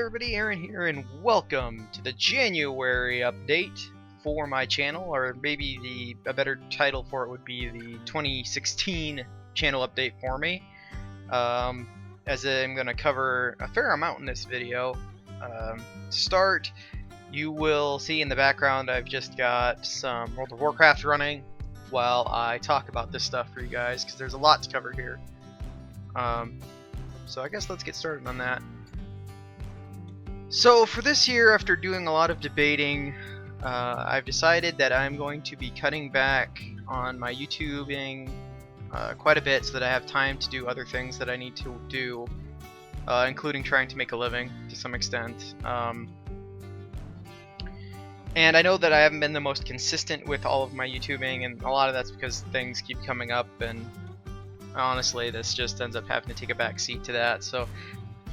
everybody, Aaron here, and welcome to the January update for my channel, or maybe a better title for it would be the 2016 channel update for me, as I'm going to cover a fair amount in this video. To start, you will see in the background I've just got some World of Warcraft running while I talk about this stuff for you guys, because there's a lot to cover here. So I guess let's get started on that. So for this year, after doing a lot of debating, I've decided that I'm going to be cutting back on my YouTubing quite a bit so that I have time to do other things that I need to do, including trying to make a living to some extent. And I know that I haven't been the most consistent with all of my YouTubing, and a lot of that's because things keep coming up, and honestly this just ends up having to take a back seat to that. So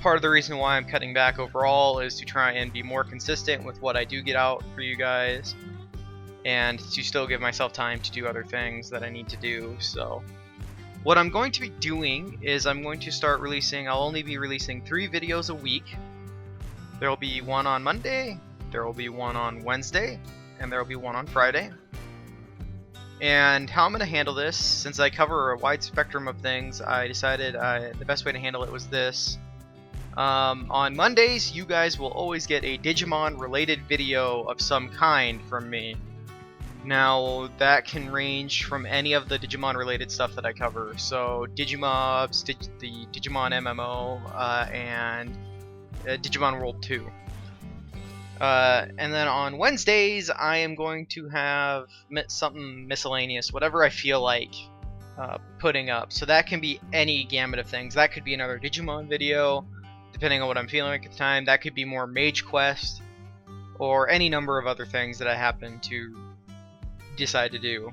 part of the reason why I'm cutting back overall is to try and be more consistent with what I do get out for you guys, and to still give myself time to do other things that I need to do. So what I'm going to be doing is I'm going to start releasing, I'll only be releasing 3 videos a week. There will be one on Monday, there will be one on Wednesday, and there will be one on Friday. And how I'm going to handle this, since I cover a wide spectrum of things, I decided the best way to handle it was this. On Mondays, you guys will always get a Digimon related video of some kind from me. Now, that can range from any of the Digimon related stuff that I cover. So, Digimobs, the Digimon MMO, and Digimon World 2. And then on Wednesdays, I am going to have something miscellaneous, whatever I feel like putting up. So that can be any gamut of things. That could be another Digimon video, depending on what I'm feeling like at the time. That could be more Mage Quest, or any number of other things that I happen to decide to do.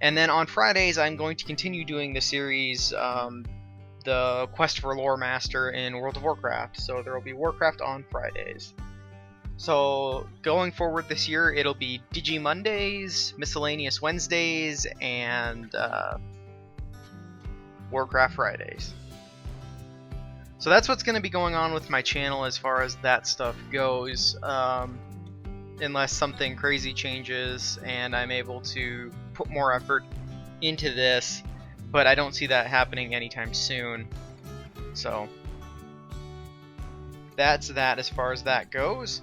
And then on Fridays, I'm going to continue doing the series, the Quest for Lore Master in World of Warcraft. So there will be Warcraft on Fridays. So going forward this year, it'll be Digi Mondays, Miscellaneous Wednesdays, and Warcraft Fridays. So that's what's going to be going on with my channel as far as that stuff goes, unless something crazy changes and I'm able to put more effort into this, but I don't see that happening anytime soon. So that's that as far as that goes.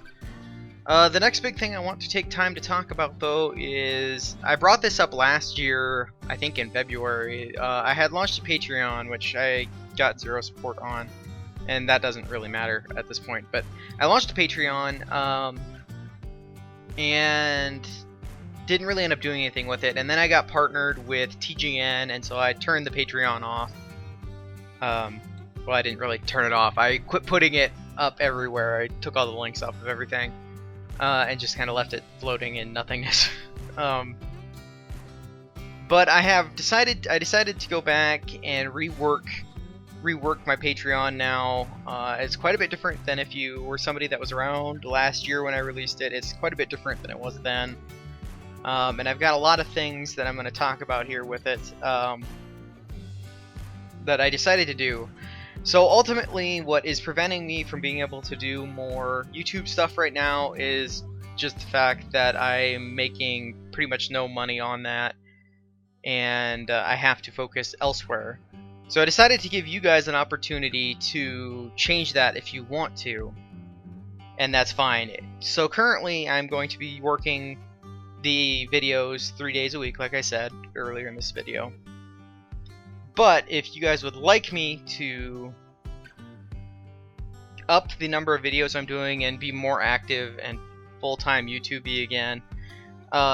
The next big thing I want to take time to talk about, though, is I brought this up last year, I think in February. I had launched a Patreon, which I got 0 support on, and that doesn't really matter at this point. But I launched a Patreon, and didn't really end up doing anything with it. And then I got partnered with TGN, and so I turned the Patreon off. Well, I didn't really turn it off. I quit putting it up everywhere. I took all the links off of everything. And just kind of left it floating in nothingness. But I decided to go back and rework my Patreon now. It's quite a bit different than if you were somebody that was around last year when I released it. It's quite a bit different than it was then. And I've got a lot of things that I'm going to talk about here with it, that I decided to do. So ultimately, what is preventing me from being able to do more YouTube stuff right now is just the fact that I'm making pretty much no money on that, and I have to focus elsewhere. So I decided to give you guys an opportunity to change that if you want to, and that's fine. So currently, I'm going to be working the videos 3 days a week, like I said earlier in this video. But if you guys would like me to up the number of videos I'm doing and be more active and full-time YouTube-y again,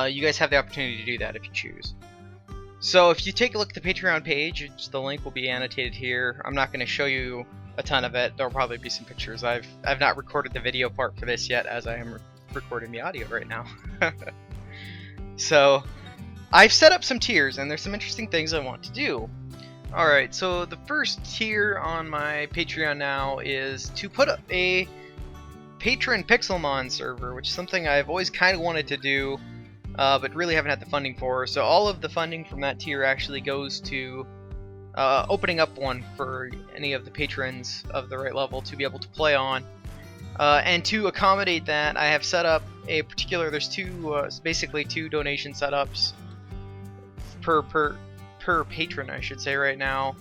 you guys have the opportunity to do that if you choose. So if you take a look at the Patreon page, the link will be annotated here. I'm not going to show you a ton of it. There'll probably be some pictures. I've not recorded the video part for this yet, as I am recording the audio right now. So I've set up some tiers, and there's some interesting things I want to do. Alright, so the first tier on my Patreon now is to put up a patron Pixelmon server, which is something I've always kind of wanted to do, but really haven't had the funding for. So all of the funding from that tier actually goes to opening up one for any of the patrons of the right level to be able to play on. And to accommodate that, I have set up a particular. There's basically two donation setups per patron, I should say, right now,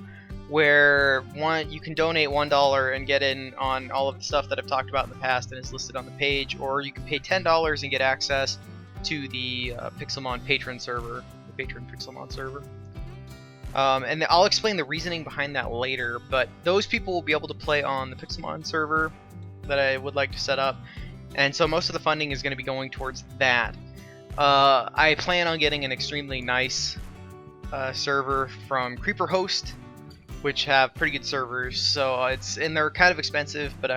where one you can donate $1 and get in on all of the stuff that I've talked about in the past and is listed on the page, or you can pay $10 and get access to the Pixelmon patron server, the patron Pixelmon server. And I'll explain the reasoning behind that later, but those people will be able to play on the Pixelmon server that I would like to set up, and so most of the funding is going to be going towards that. I plan on getting an extremely nice server from Creeper Host, which have pretty good servers. So and they're kind of expensive, but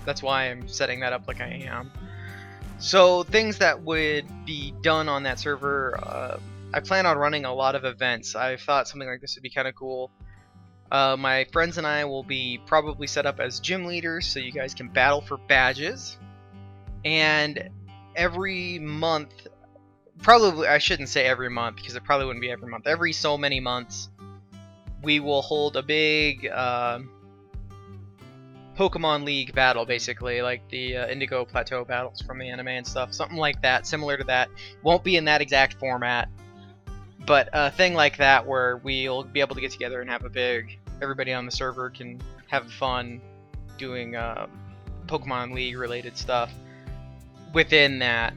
that's why I'm setting that up like I am. So things that would be done on that server, I plan on running a lot of events. I thought something like this would be kind of cool. My friends and I will be probably set up as gym leaders, so you guys can battle for badges. And every month, probably, I shouldn't say every month, because it probably wouldn't be every month. Every so many months, we will hold a big Pokemon League battle, basically, like the Indigo Plateau battles from the anime and stuff. Something like that, similar to that. Won't be in that exact format, but a thing like that where we'll be able to get together and have a big... Everybody on the server can have fun doing Pokemon League related stuff within that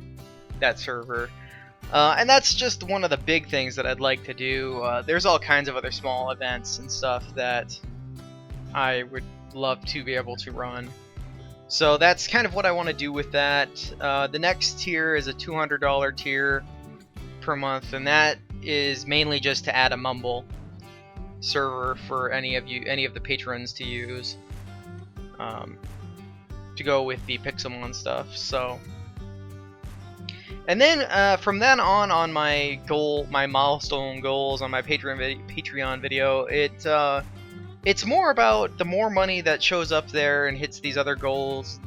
server. And that's just one of the big things that I'd like to do. There's all kinds of other small events and stuff that I would love to be able to run. So that's kind of what I want to do with that. The next tier is a $200 tier per month, and that is mainly just to add a Mumble server for any of the patrons to use, to go with the Pixelmon stuff. So, and then from then on my milestone goals on my Patreon video, it's more about the more money that shows up there and hits these other goals,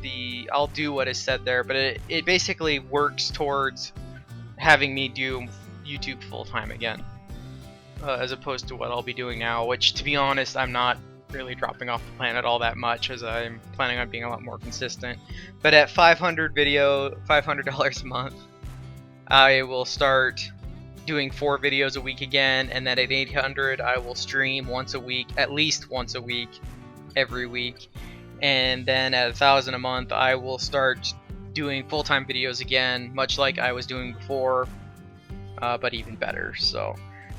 I'll do what is said there, but it basically works towards having me do YouTube full time again, as opposed to what I'll be doing now, which, to be honest, I'm not really dropping off the planet all that much, as I'm planning on being a lot more consistent. But at $500 a month, I will start doing 4 videos a week again, and then at 800 I will stream once a week, at least once a week, every week. And then at 1,000 a month I will start doing full-time videos again, much like I was doing before, but even better. So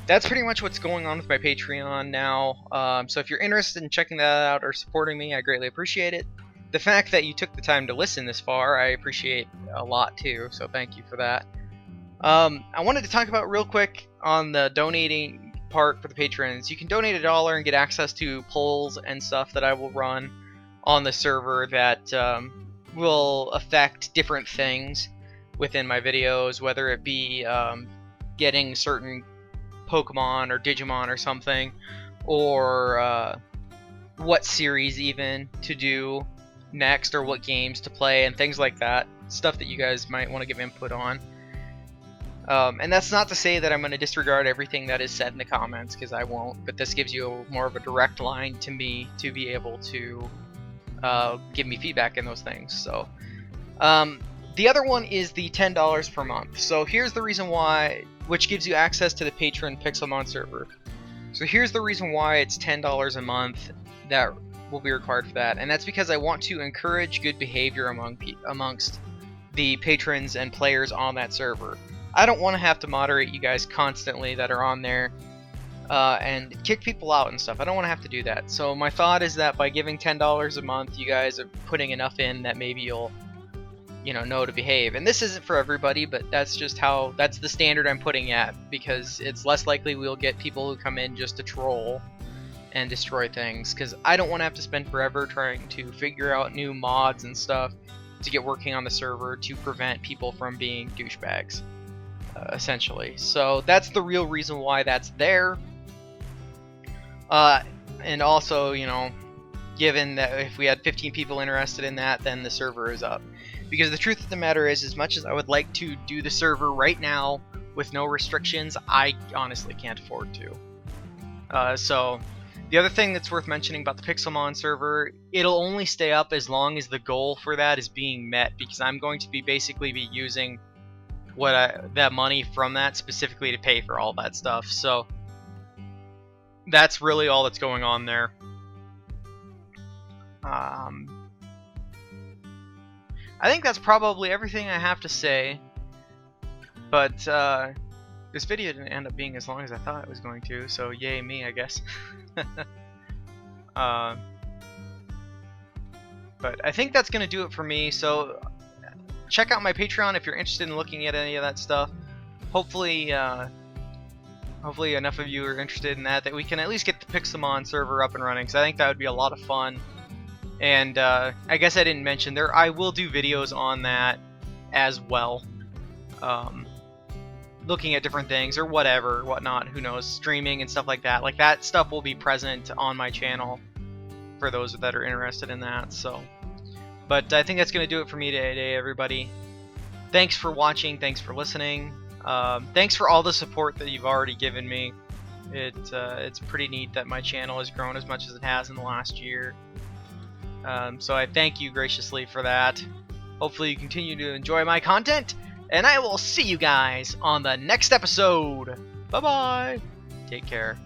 that's pretty much what's going on with my Patreon now. So if you're interested in checking that out or supporting me, I greatly appreciate it. The fact that you took the time to listen this far, I appreciate a lot too, so thank you for that. I wanted to talk about real quick on the donating part for the patrons. You can donate $1 and get access to polls and stuff that I will run on the server that will affect different things within my videos, whether it be getting certain Pokemon or Digimon or something, or what series even to do next, or what games to play, and things like that. Stuff that you guys might want to give input on. And that's not to say that I'm going to disregard everything that is said in the comments, because I won't, but this gives you more of a direct line to me to be able to give me feedback in those things. So the other one is the $10 per month. So here's the reason why, which gives you access to the patron Pixelmon server. So here's the reason why it's $10 a month that will be required for that, and that's because I want to encourage good behavior amongst the patrons and players on that server. I don't want to have to moderate you guys constantly that are on there and kick people out and stuff. I don't want to have to do that. So my thought is that by giving $10 a month, you guys are putting enough in that maybe you'll, know to behave. And this isn't for everybody, but that's just that's the standard I'm putting at, because it's less likely we'll get people who come in just to troll and destroy things, because I don't want to have to spend forever trying to figure out new mods and stuff to get working on the server to prevent people from being douchebags. Essentially. So that's the real reason why that's there. And also, given that if we had 15 people interested in that, then the server is up. Because the truth of the matter is, as much as I would like to do the server right now with no restrictions, I honestly can't afford to. So The other thing that's worth mentioning about the Pixelmon server, it'll only stay up as long as the goal for that is being met, because I'm going to be basically using that money from that specifically to pay for all that stuff. So that's really all that's going on there. I think that's probably everything I have to say. But this video didn't end up being as long as I thought it was going to, so yay me, I guess. But I think that's going to do it for me, so check out my Patreon if you're interested in looking at any of that stuff. Hopefully enough of you are interested in that we can at least get the Pixelmon server up and running, because I think that would be a lot of fun. And I guess I didn't mention, I will do videos on that as well. Looking at different things or whatnot, who knows, streaming and stuff like that. Like, that stuff will be present on my channel for those that are interested in that. So, but I think that's going to do it for me today, everybody. Thanks for watching, thanks for listening, thanks for all the support that you've already given me. It's pretty neat that my channel has grown as much as it has in the last year. So I thank you graciously for that. Hopefully you continue to enjoy my content, and I will see you guys on the next episode. Bye-bye. Take care.